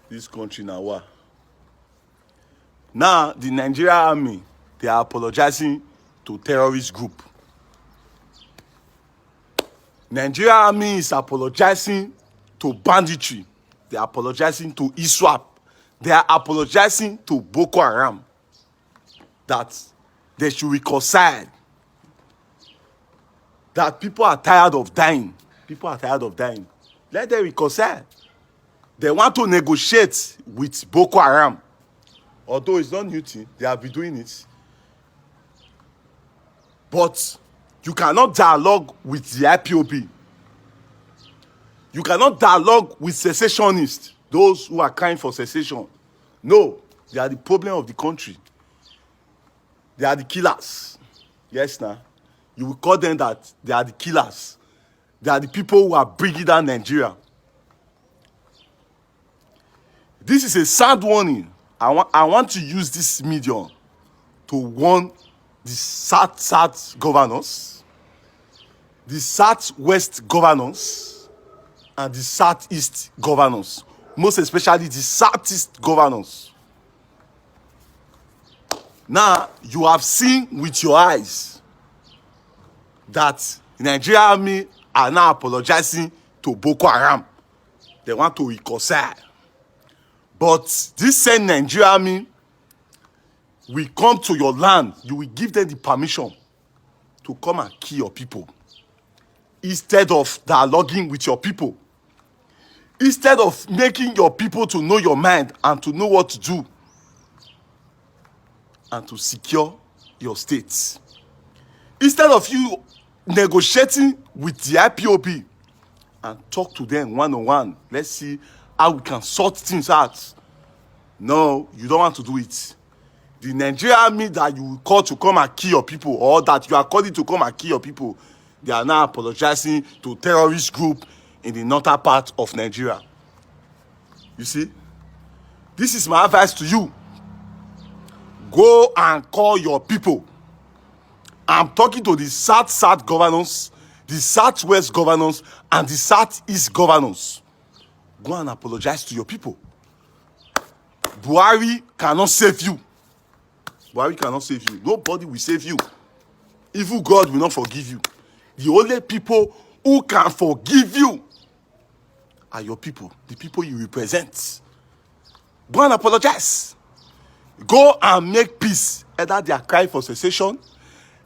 This country now what? Now the Nigerian army, they are apologizing to terrorist group. Nigerian army is apologizing to banditry. They are apologizing to ISWAP. They are apologizing to Boko Haram. That they should reconcile. That people are tired of dying. People are tired of dying. Let them reconcile. They want to negotiate with Boko Haram. Although it's not new thing, they have been doing it. But you cannot dialogue with the IPOB. You cannot dialogue with secessionists, those who are crying for secession. No, they are the problem of the country. They are the killers. Yes, now. You will call them that they are the killers. They are the people who are bringing down Nigeria. This is a sad warning. I want to use this medium to warn the South governors, the Southwest governors, and the Southeast governors, most especially the Southeast governors. Now, you have seen with your eyes that the Nigerian army are now apologizing to Boko Haram. They want to reconcile. But this same Nigerian army will come to your land. You will give them the permission to come and kill your people. Instead of dialoguing with your people. Instead of making your people to know your mind and to know what to do. And to secure your states. Instead of you negotiating with the IPOB and talk to them one-on-one. Let's see how we can sort things out. No, you don't want to do it. The Nigerian army that you will call to come and kill your people, or that you are calling to come and kill your people, they are now apologizing to terrorist group in the northern part of Nigeria. You see? This is my advice to you. Go and call your people. I'm talking to the South governors, the Southwest governors, and the Southeast governors. Go and apologize to your people. Buhari cannot save you. Buhari cannot save you. Nobody will save you. Even God will not forgive you. The only people who can forgive you are your people, the people you represent. Go and apologize. Go and make peace. Either they are crying for secession,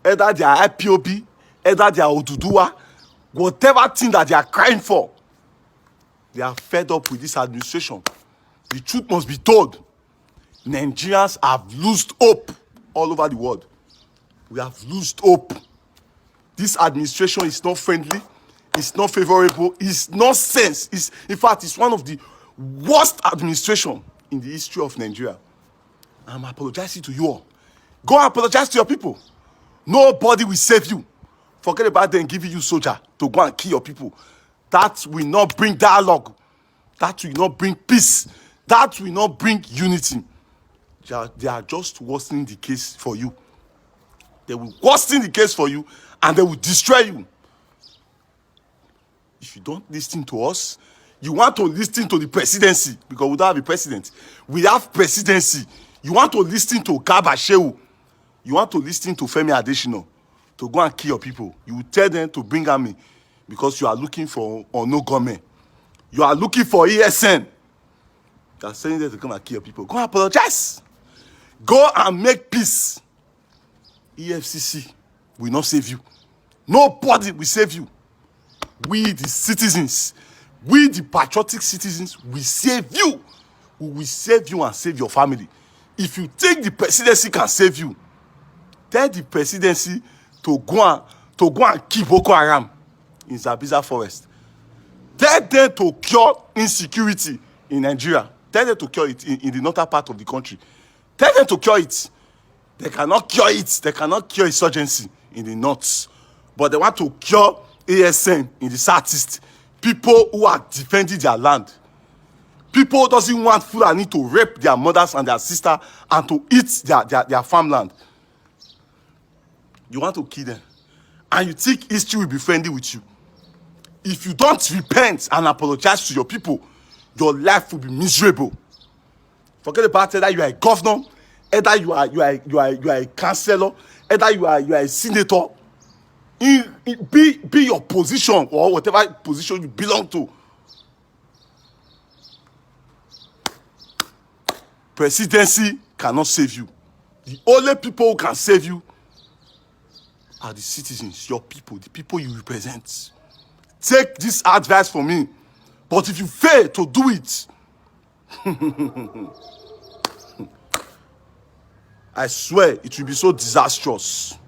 either they are IPOB, either they are Oduduwa, whatever thing that they are crying for, they are fed up with this administration. The truth must be told. Nigerians have lost hope all over the world. We have lost hope. This administration is not friendly. It's not favorable. It's nonsense. In fact, it's one of the worst administration in the history of Nigeria. I'm apologizing to you all. Go and apologize to your people. Nobody will save you. Forget about them giving you soldier to go and kill your people. That will not bring dialogue. That will not bring peace. That will not bring unity. They are just worsening the case for you. They will worsen the case for you and they will destroy you. If you don't listen to us, you want to listen to the presidency because we don't have a president. We have presidency. You want to listen to Garba Shehu. You want to listen to Femi Adesina to go and kill your people. You will tell them to bring army because you are looking for no government. You are looking for ESN. You are saying that to come and kill your people. Go and apologize. Go and make peace. EFCC will not save you. Nobody will save you. We, the citizens, we, the patriotic citizens, will save you. We will save you and save your family. If you think the presidency can save you, tell the presidency to go and kill Boko Haram in Zambiza forest. Tell them to cure insecurity in Nigeria. Tell them to cure it in the northern part of the country. Tell them to cure it. They cannot cure it. They cannot cure insurgency in the north. But they want to cure ASN in the southeast. People who are defending their land. People who doesn't want Fulani to rape their mothers and their sisters and to eat their farmland. You want to kill them. And you think history will be friendly with you. If you don't repent and apologize to your people, your life will be miserable. Forget about either you are a governor, either you are a councillor, either you are a senator. Be your position or whatever position you belong to. Presidency cannot save you. The only people who can save you are the citizens, your people, the people you represent. Take this advice from me. But if you fail to do it, I swear it will be so disastrous.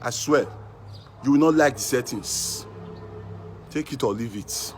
I swear. You will not like the settings. Take it or leave it.